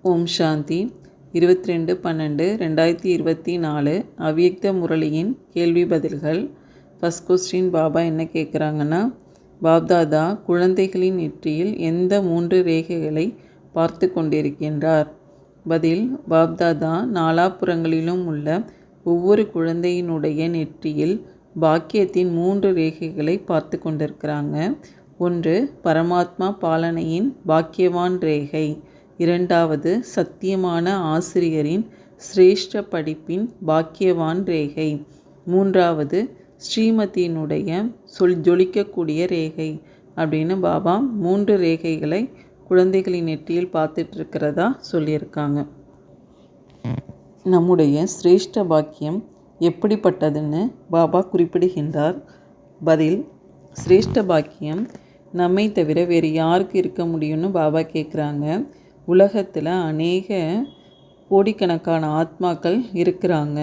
ஓம் சாந்தி 22/12/2024 அவ்யக்த முரளியின் கேள்வி பதில்கள். ஃபஸ்ட் கொஸ்டின் பாபா என்ன கேட்குறாங்கன்னா, பாப்தாதா குழந்தைகளின் நெற்றியில் எந்த 3 ரேகைகளை பார்த்து கொண்டிருக்கின்றார்? பதில்: பாப்தாதா நாலாபுறங்களிலும் உள்ள ஒவ்வொரு குழந்தையினுடைய நெற்றியில் பாக்கியத்தின் 3 ரேகைகளை பார்த்து கொண்டிருக்கிறாங்க. ஒன்று பரமாத்மா பாலனையின் பாக்கியவான் ரேகை, இரண்டாவது சத்தியமான ஆசிரியரின் சிரேஷ்ட படிப்பின் பாக்கியவான் ரேகை, மூன்றாவது ஸ்ரீமதியினுடைய ஜொலிக்கக்கூடிய ரேகை அப்படின்னு பாபா 3 ரேகைகளை குழந்தைகளின் நெற்றியில் பார்த்துட்டு இருக்கிறதா சொல்லியிருக்காங்க. நம்முடைய சிரேஷ்ட பாக்கியம் எப்படிப்பட்டதுன்னு பாபா குறிப்பிடுகின்றார். பதில்: சிரேஷ்ட பாக்கியம் நம்மை தவிர வேறு யாருக்கு இருக்க முடியும்னு பாபா கேட்குறாங்க. உலகத்தில் அநேக கோடிக்கணக்கான ஆத்மாக்கள் இருக்கிறாங்க.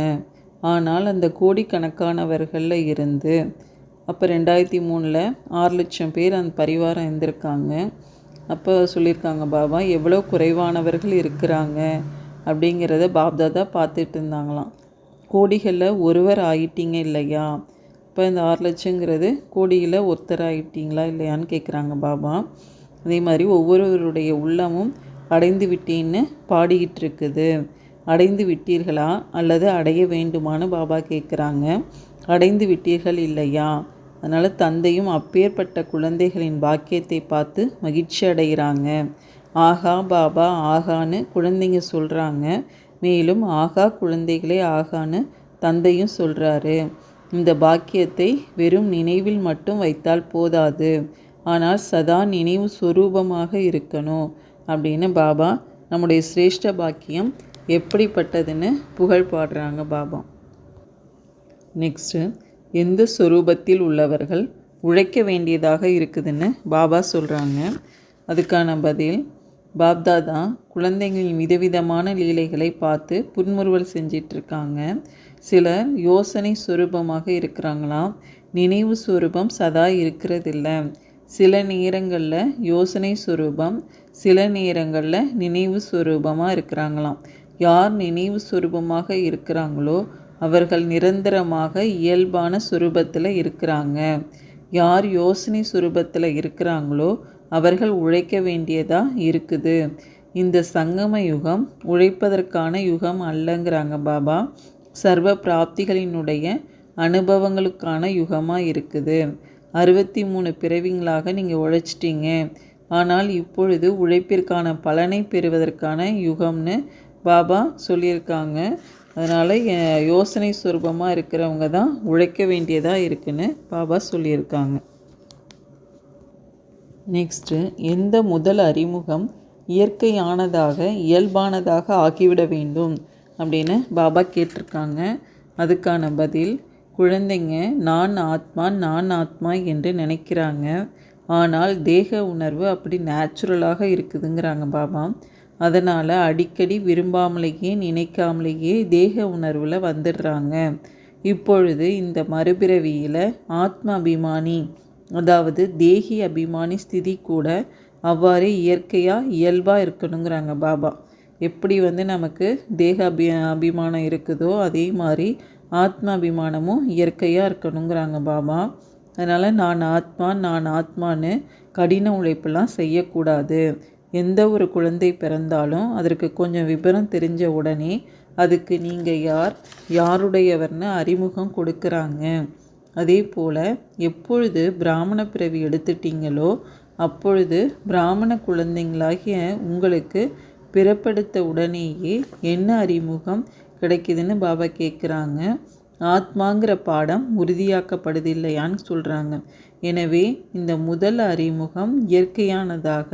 ஆனால் அந்த கோடிக்கணக்கானவர்களில் இருந்து அப்போ 2003 6 லட்சம் பேர் அந்த பரிவாரம் இருந்திருக்காங்க. அப்போ சொல்லியிருக்காங்க பாபா எவ்வளோ குறைவானவர்கள் இருக்கிறாங்க அப்படிங்கிறத பாப்தாதா பார்த்துட்டு இருந்தாங்களாம். கோடிகளில் ஒருவர் ஆகிட்டீங்க இல்லையா? இப்போ இந்த 6 லட்சங்கிறது கோடியில் ஒருத்தர் ஆகிட்டீங்களா இல்லையான்னு கேட்குறாங்க பாபா. அதே மாதிரி ஒவ்வொருவருடைய உள்ளமும் அடைந்து விட்டேன்னு பாடிக்கிட்டு இருக்குது. அடைந்து விட்டீர்களா அல்லது அடைய வேண்டுமான்னு பாபா கேட்குறாங்க. அடைந்து விட்டீர்கள் இல்லையா? அதனால் தந்தையும் அப்பேற்பட்ட குழந்தைகளின் பாக்கியத்தை பார்த்து மகிழ்ச்சி அடைகிறாங்க. ஆகா பாபா ஆகான்னு குழந்தைங்க சொல்கிறாங்க. மேலும் ஆகா குழந்தைகளே ஆகான்னு தந்தையும் சொல்கிறாரு. இந்த பாக்கியத்தை வெறும் நினைவில் மட்டும் வைத்தால் போதாது, ஆனால் சதா நினைவு சொரூபமாக இருக்கணும் அப்படின்னு பாபா நம்முடைய சிரேஷ்ட பாக்கியம் எப்படிப்பட்டதுன்னு புகழ் பாடுறாங்க பாபா. நெக்ஸ்ட்டு, எந்த சொரூபத்தில் உள்ளவர்கள் உழைக்க வேண்டியதாக இருக்குதுன்னு பாபா சொல்கிறாங்க. அதுக்கான பதில்: பாப்தாதா குழந்தைகளின் விதவிதமான லீலைகளை பார்த்து புன்முறுவல் செஞ்சிட்ருக்காங்க. சிலர் யோசனை சொரூபமாக இருக்கிறாங்களாம். நினைவு சொரூபம் சதா இருக்கிறதில்ல. சில நேரங்களில் யோசனை சொரூபம், சில நேரங்களில் நினைவு சொரூபமாக இருக்கிறாங்களாம். யார் நினைவு சொரூபமாக இருக்கிறாங்களோ அவர்கள் நிரந்தரமாக இயல்பான சொரூபத்தில் இருக்கிறாங்க. யார் யோசனை சொரூபத்தில் இருக்கிறாங்களோ அவர்கள் உழைக்க வேண்டியதாக இருக்குது. இந்த சங்கம யுகம் உழைப்பதற்கான யுகம் அல்லங்கிறாங்க பாபா. சர்வ பிராப்திகளினுடைய அனுபவங்களுக்கான யுகமாக இருக்குது. 63 பிறவிங்களாக நீங்கள் உழைச்சிட்டீங்க. ஆனால் இப்பொழுது உழைப்பிற்கான பலனை பெறுவதற்கான யுகம்னு பாபா சொல்லியிருக்காங்க. அதனால் யோசனை சுரூபமாக இருக்கிறவங்க தான் உழைக்க வேண்டியதாக இருக்குன்னு பாபா சொல்லியிருக்காங்க. நெக்ஸ்ட்டு, எந்த முதல் அறிமுகம் இயற்கையானதாக இயல்பானதாக ஆக்கிவிட வேண்டும் அப்படின்னு பாபா கேட்டிருக்காங்க. அதுக்கான பதில்: குழந்தைங்க நான் ஆத்மா என்று நினைக்கிறாங்க. ஆனால் தேக உணர்வு அப்படி நேச்சுரலாக இருக்குதுங்கிறாங்க பாபா. அதனால் அடிக்கடி விரும்பாமலேயே நினைக்காமலேயே தேக உணர்வில் வந்துடுறாங்க. இப்பொழுது இந்த மறுபிறவியில் ஆத்ம அபிமானி, அதாவது தேகி அபிமானி ஸ்திதி கூட அவ்வாறே இயற்கையாக இயல்பாக இருக்கணுங்கிறாங்க பாபா. எப்படி நமக்கு தேக அபிமானம் இருக்குதோ அதே மாதிரி ஆத்ம அபிமானமும் இயற்கையாக இருக்கணுங்கிறாங்க பாபா. அதனால் நான் ஆத்மான்னு கடின உழைப்பெல்லாம் செய்யக்கூடாது. எந்த ஒரு குழந்தை பிறந்தாலும் அதற்கு கொஞ்சம் விபரம் தெரிஞ்ச உடனே அதுக்கு நீங்கள் யாருடையவர்னு அறிமுகம் கொடுக்குறாங்க. அதே போல் எப்பொழுது பிராமண பிறவி எடுத்துட்டீங்களோ அப்பொழுது பிராமண குழந்தைங்களாகிய உங்களுக்கு பிறப்பெடுத்த உடனேயே என்ன அறிமுகம் கிடைக்குதுன்னு பாபா கேட்குறாங்க. ஆத்மாங்கிற பாடம் உறுதியாக்கப்படுது இல்லையான்னு சொல்கிறாங்க. எனவே இந்த முதல் அறிமுகம் இயற்கையானதாக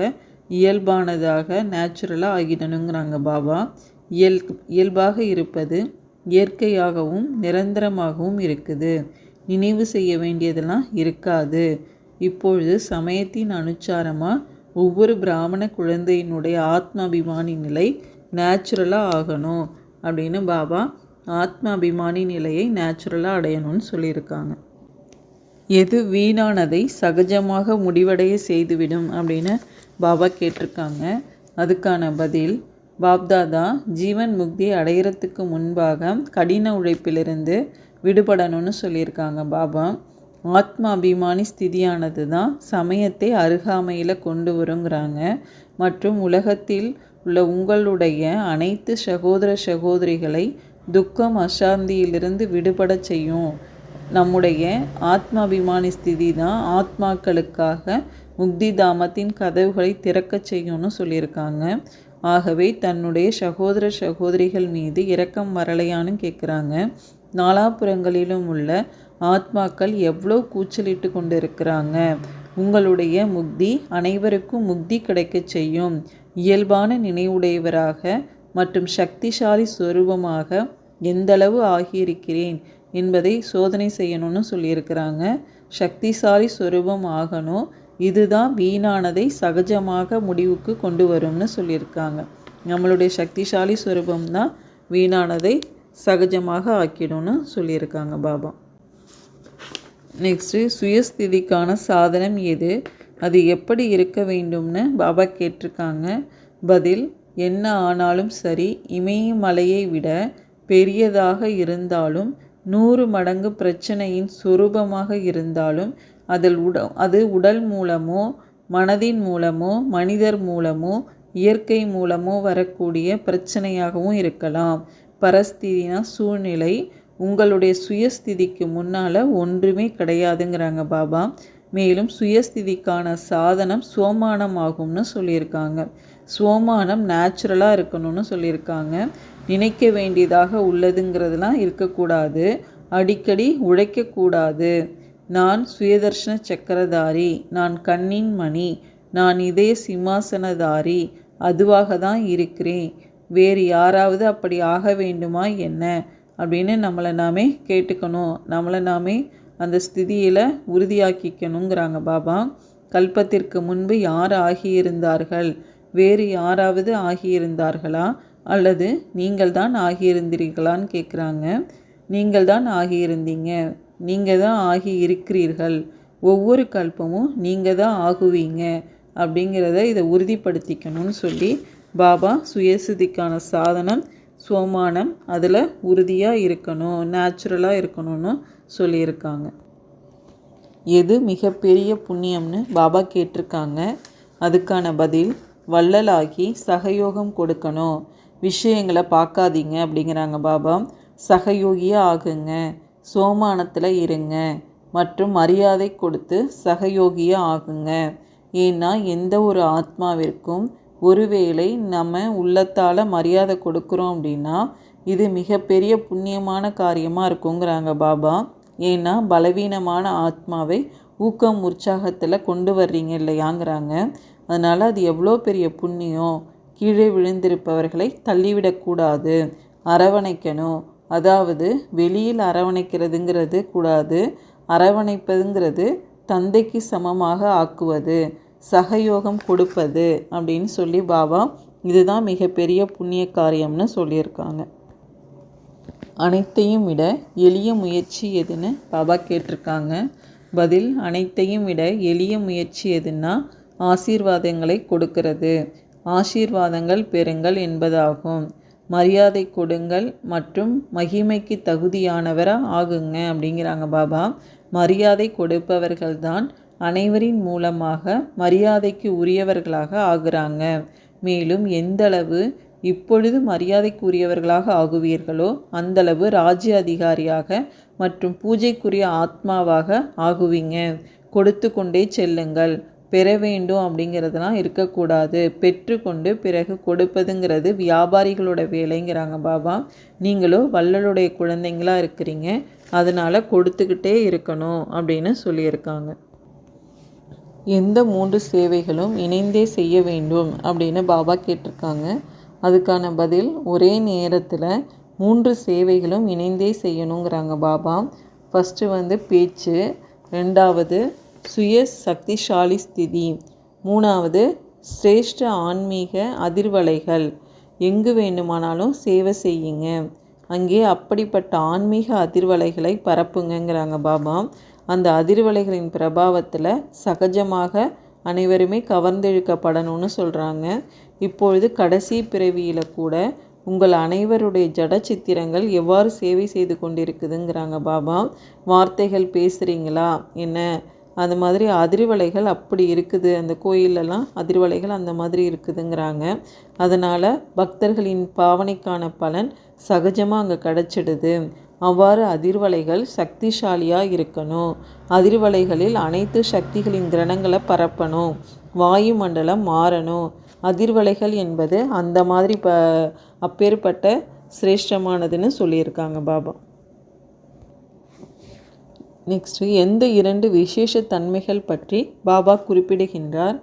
இயல்பானதாக நேச்சுரலாக ஆகிடணுங்கிறாங்க பாபா. இயல்பாக இருப்பது இயற்கையாகவும் நிரந்தரமாகவும் இருக்குது. நினைவு செய்ய வேண்டியதெல்லாம் இருக்காது. இப்பொழுது சமயத்தின் அனுச்சாரமாக ஒவ்வொரு பிராமண குழந்தையினுடைய ஆத்ம அபிமானி நிலை நேச்சுரலாக ஆகணும் அப்படின்னு பாபா ஆத்ம அபிமானி நிலையை நேச்சுரலாக அடையணும்னு சொல்லியிருக்காங்க. எது வீணானதை சகஜமாக முடிவடைய செய்துவிடும் அப்படின்னு பாபா கேட்டிருக்காங்க. அதுக்கான பதில்: பாப்தாதா ஜீவன் முக்தி அடையிறதுக்கு முன்பாக கடின உழைப்பிலிருந்து விடுபடணும்னு சொல்லியிருக்காங்க பாபா. ஆத்ம அபிமானி ஸ்திதியானது தான் சமயத்தை அருகாமையில் கொண்டு வருங்கிறாங்க. மற்றும் உலகத்தில் உள்ள உங்களுடைய அனைத்து சகோதர சகோதரிகளை துக்கம் அசாந்தியிலிருந்து விடுபட செய்யும். நம்முடைய ஆத்ம அபிமானி ஸ்திதி தான் ஆத்மாக்களுக்காக முக்தி தாமத்தின் கதவுகளை திறக்க செய்யும்னு சொல்லியிருக்காங்க. ஆகவே தன்னுடைய சகோதர சகோதரிகள் மீது இரக்கம் வரலையான்னு கேட்குறாங்க. நாலாபுறங்களிலும் உள்ள ஆத்மாக்கள் எவ்வளோ கூச்சலிட்டு கொண்டு இருக்கிறாங்க. உங்களுடைய முக்தி அனைவருக்கும் முக்தி கிடைக்க செய்யும். இயல்பான நினைவுடையவராக மற்றும் சக்திசாலி ஸ்வரூபமாக எந்தளவு ஆகியிருக்கிறேன் என்பதை சோதனை செய்யணும்னு சொல்லியிருக்கிறாங்க. சக்திசாலி ஸ்வரூபம் ஆகணும். இதுதான் வீணானதை சகஜமாக முடிவுக்கு கொண்டு வரும்னு சொல்லியிருக்காங்க. நம்மளுடைய சக்திசாலி ஸ்வரூபம் தான் வீணானதை சகஜமாக ஆக்கிடும்னு சொல்லியிருக்காங்க பாபா. நெக்ஸ்ட்டு சுயஸ்திதிக்கான சாதனம் எது, அது எப்படி இருக்க வேண்டும்னு பாபா கேட்டிருக்காங்க. பதில், என்ன ஆனாலும் சரி, இமயமலையை விட பெரியதாக இருந்தாலும் 100 மடங்கு பிரச்சனையின் சுரூபமாக இருந்தாலும் அது உடல் மூலமோ மனதின் மூலமோ மனிதர் மூலமோ இயற்கை மூலமோ வரக்கூடிய பிரச்சனையாகவும் இருக்கலாம். பரஸ்திதினா சூழ்நிலை. உங்களுடைய சுயஸ்திதிக்கு முன்னால் ஒன்றுமே கிடையாதுங்கிறாங்க பாபா. மேலும் சுயஸ்திதிக்கான சாதனம் சோமானம் ஆகும்னு சொல்லியிருக்காங்க. சோமானம் நேச்சுரலாக இருக்கணும்னு சொல்லியிருக்காங்க. நினைக்க வேண்டியதாக உள்ளதுங்கிறதுலாம் இருக்கக்கூடாது. அடிக்கடி உழைக்கக்கூடாது. நான் சுயதர்ஷன சக்கரதாரி, நான் கண்ணின் மணி, நான் இதய சிம்மாசனதாரி, அதுவாக தான் இருக்கிறேன். வேறு யாராவது அப்படி ஆக வேண்டுமா என்ன அப்படின்னு நம்மளை நாமே கேட்டுக்கணும். நம்மளை நாமே அந்த ஸ்திதியில் உறுதியாக்கிக்கணுங்கிறாங்க பாபா. கல்பத்திற்கு முன்பு யார் ஆகியிருந்தார்கள்? வேறு யாராவது ஆகியிருந்தார்களா அல்லது நீங்கள் தான் ஆகியிருந்தீர்களான்னு கேட்குறாங்க. நீங்கள் தான் ஆகியிருந்தீங்க. நீங்கள் தான் ஆகி இருக்கிறீர்கள். ஒவ்வொரு கல்பமும் நீங்கள் தான் ஆகுவீங்க அப்படிங்கிறத இதை உறுதிப்படுத்திக்கணும்னு சொல்லி பாபா சுயசிதிக்கான சாதனம் சோமானம், அதில் உறுதியாக இருக்கணும், நேச்சுரலாக இருக்கணும்னு சொல்லியிருக்காங்க. எது மிகப்பெரிய புண்ணியம்னு பாபா கேட்டிருக்காங்க. அதுக்கான பதில், வள்ளலாகி சகயோகம் கொடுக்கணும். விஷயங்களை பார்க்காதீங்க அப்படிங்கிறாங்க பாபா. சகயோகியாக ஆகுங்க, சோமானத்தில் இருங்க மற்றும் மரியாதை கொடுத்து சகயோகியாக ஆகுங்க. ஏன்னா எந்த ஒரு ஆத்மாவிற்கும் ஒருவேளை நம்ம உள்ளத்தால் மரியாதை கொடுக்குறோம் அப்படின்னா இது மிகப்பெரிய புண்ணியமான காரியமாக இருக்குங்கிறாங்க பாபா. ஏன்னா பலவீனமான ஆத்மாவை ஊக்கம் உற்சாகத்தில் கொண்டு வர்றீங்க இல்லையாங்கிறாங்க. அதனால் அது எவ்வளோ பெரிய புண்ணியம். கீழே விழுந்திருப்பவர்களை தள்ளிவிடக்கூடாது, அரவணைக்கணும். அதாவது வெளியில் அரவணைக்கிறதுங்கிறது கூடாது. அரவணைப்பதுங்கிறது தந்தைக்கு சமமாக ஆக்குவது, சகயோகம் கொடுப்பது அப்படின்னு சொல்லி பாபா இதுதான் மிகப்பெரிய புண்ணிய காரியம்னு சொல்லியிருக்காங்க. அனைத்தையும் விட எளிய முயற்சி எதுன்னு பாபா கேட்டிருக்காங்க. பதில், அனைத்தையும் விட எளிய முயற்சி எதுன்னா ஆசீர்வாதங்களை கொடுக்கிறது. ஆசீர்வாதங்கள் பெறுங்கள் என்பதாகும். மரியாதை கொடுங்கள் மற்றும் மகிமைக்கு தகுதியானவராக ஆகுங்க அப்படிங்கிறாங்க பாபா. மரியாதை கொடுப்பவர்கள்தான் அனைவரின் மூலமாக மரியாதைக்கு உரியவர்களாக ஆகுறாங்க. மேலும் எந்தளவு இப்பொழுது மரியாதைக்குரியவர்களாக ஆகுவீர்களோ அந்தளவு ராஜ்ய அதிகாரியாக மற்றும் பூஜைக்குரிய ஆத்மாவாக ஆகுவீங்க. கொடுத்து கொண்டே செல்லுங்கள். பெற வேண்டும் அப்படிங்கிறதுலாம் இருக்கக்கூடாது. பெற்றுக்கொண்டு பிறகு கொடுப்பதுங்கிறது வியாபாரிகளோட வேலைங்கிறாங்க பாபா. நீங்களும் வள்ளலுடைய குழந்தைங்களாக இருக்கிறீங்க, அதனால் கொடுத்துக்கிட்டே இருக்கணும் அப்படின்னு சொல்லியிருக்காங்க. எந்த 3 சேவைகளும் இணைந்தே செய்ய வேண்டும் அப்படின்னு பாபா கேட்டிருக்காங்க. அதுக்கான பதில், ஒரே நேரத்தில் 3 சேவைகளும் இணைந்தே செய்யணுங்கிறாங்க பாபா. ஃபஸ்ட்டு பேச்சு, 2வது சுய சக்திசாலி ஸ்திதி, 3வது சிரேஷ்ட ஆன்மீக அதிர்வலைகள். எங்கு வேண்டுமானாலும் சேவை செய்யுங்க, அங்கே அப்படிப்பட்ட ஆன்மீக அதிர்வலைகளை பரப்புங்கிறாங்க பாபா. அந்த அதிர்வலைகளின் பிரபாவத்தில் சகஜமாக அனைவருமே கவர்ந்தெழுக்கப்படணும்னு சொல்கிறாங்க. இப்பொழுது கடைசி பிறவியில் கூட உங்கள் அனைவருடைய ஜட சித்திரங்கள் எவ்வாறு சேவை செய்து கொண்டிருக்குதுங்கிறாங்க பாபா. வார்த்தைகள் பேசுகிறீங்களா என்ன, அது மாதிரி அதிர்வலைகள் அப்படி இருக்குது, அந்த கோயிலெல்லாம் அதிர்வலைகள் அந்த மாதிரி இருக்குதுங்கிறாங்க. அதனால் பக்தர்களின் பாவனைக்கான பலன் சகஜமாக அங்கே கிடச்சிடுது. அவ்வாறு அதிர்வலைகள் சக்திசாலியாக இருக்கணும். அதிர்வலைகளில் அனைத்து சக்திகளின் கிரணங்களை பரப்பணும். வாயு மண்டலம் மாறணும். அதிர்வலைகள் என்பது அந்த மாதிரி அப்பேற்பட்ட சிரேஷ்டமானதுன்னு சொல்லியிருக்காங்க பாபா. நெக்ஸ்ட்டு எந்த 2 விசேஷ தன்மைகள் பற்றி பாபா குறிப்பிடுகின்றார்?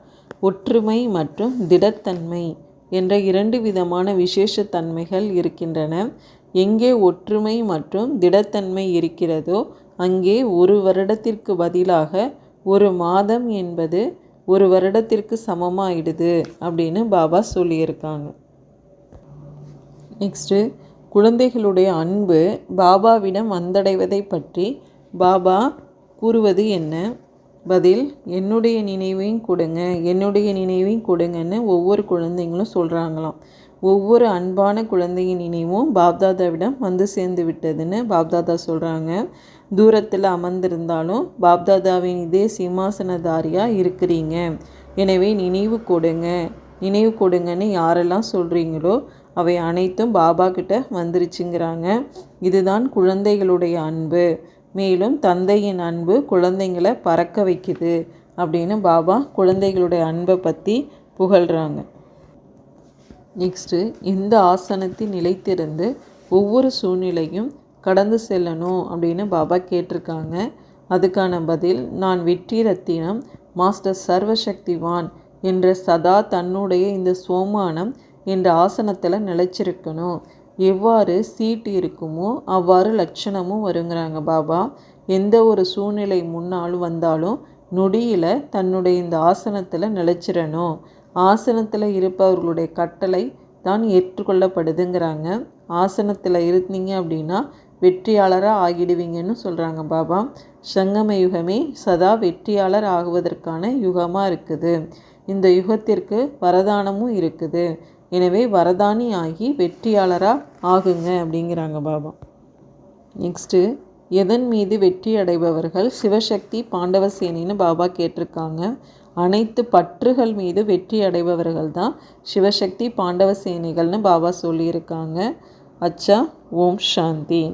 ஒற்றுமை மற்றும் திடத்தன்மை என்ற 2 விதமான விசேஷ தன்மைகள் இருக்கின்றன. எங்கே ஒற்றுமை மற்றும் திடத்தன்மை இருக்கிறதோ அங்கே ஒரு வருடத்திற்கு பதிலாக ஒரு மாதம் என்பது ஒரு வருடத்திற்கு சமமாயிடுது அப்படின்னு பாபா சொல்லியிருக்காங்க. நெக்ஸ்ட்டு குழந்தைகளுடைய அன்பு பாபாவிடம் வந்தடைவதை பற்றி பாபா கூறுவது என்ன? பதில், என்னுடைய நினைவையும் கொடுங்க, என்னுடைய நினைவையும் கொடுங்கன்னு ஒவ்வொரு குழந்தைங்களும் சொல்கிறாங்களாம். ஒவ்வொரு அன்பான குழந்தையின் நினைவும் பாப்தாதாவிடம் வந்து சேர்ந்து விட்டதுன்னு பாப்தாதா சொல்கிறாங்க. தூரத்தில் அமர்ந்திருந்தாலும் பாப்தாதாவின் இதே சிம்மாசனதாரியாக இருக்கிறீங்க. எனவே நினைவு கொடுங்க, நினைவு கொடுங்கன்னு யாரெல்லாம் சொல்கிறீங்களோ அவை அனைத்தும் பாபா கிட்ட வந்துருச்சுங்கிறாங்க. இதுதான் குழந்தைகளுடைய அன்பு. மேலும் தந்தையின் அன்பு குழந்தைங்களை பறக்க வைக்குது அப்படின்னு பாபா குழந்தைகளுடைய அன்பை பற்றி புகழ்கிறாங்க. நெக்ஸ்ட்டு இந்த ஆசனத்தில் நிலைத்திருந்து ஒவ்வொரு சூழ்நிலையும் கடந்து செல்லணும் அப்படின்னு பாபா கேட்டிருக்காங்க. அதுக்கான பதில், நான் வெற்றி ரத்தினம் மாஸ்டர் சர்வசக்திவான் என்ற சதா தன்னுடைய இந்த சோமானம் என்ற ஆசனத்தில் நிலைச்சிருக்கணும். எவ்வாறு சீட்டு இருக்குமோ அவ்வாறு லட்சணமும் வருங்கிறாங்க பாபா. எந்த ஒரு சூழ்நிலை முன்னாலும் வந்தாலும் நொடியில் தன்னுடைய இந்த ஆசனத்தில் நிலைச்சிடணும். ஆசனத்தில் இருப்பவர்களுடைய கட்டளை தான் ஏற்றுக்கொள்ளப்படுதுங்கிறாங்க. ஆசனத்தில் இருந்தீங்க அப்படின்னா வெற்றியாளராக ஆகிடுவீங்கன்னு சொல்கிறாங்க பாபா. சங்கம யுகமே சதா வெற்றியாளர் ஆகுவதற்கான யுகமாக இருக்குது. இந்த யுகத்திற்கு வரதானமும் இருக்குது. எனவே வரதானி ஆகி வெற்றியாளராக ஆகுங்க அப்படிங்கிறாங்க பாபா. நெக்ஸ்ட்டு எதன் மீது வெற்றி அடைபவர்கள் சிவசக்தி பாண்டவசேனின்னு பாபா கேட்டிருக்காங்க. அனைத்து பற்றுகள் மீது வெற்றி அடைபவர்கள் தான் சிவசக்தி பாண்டவசேனிகள்னு பாபா சொல்லியிருக்காங்க. அச்சா, ஓம் சாந்தி.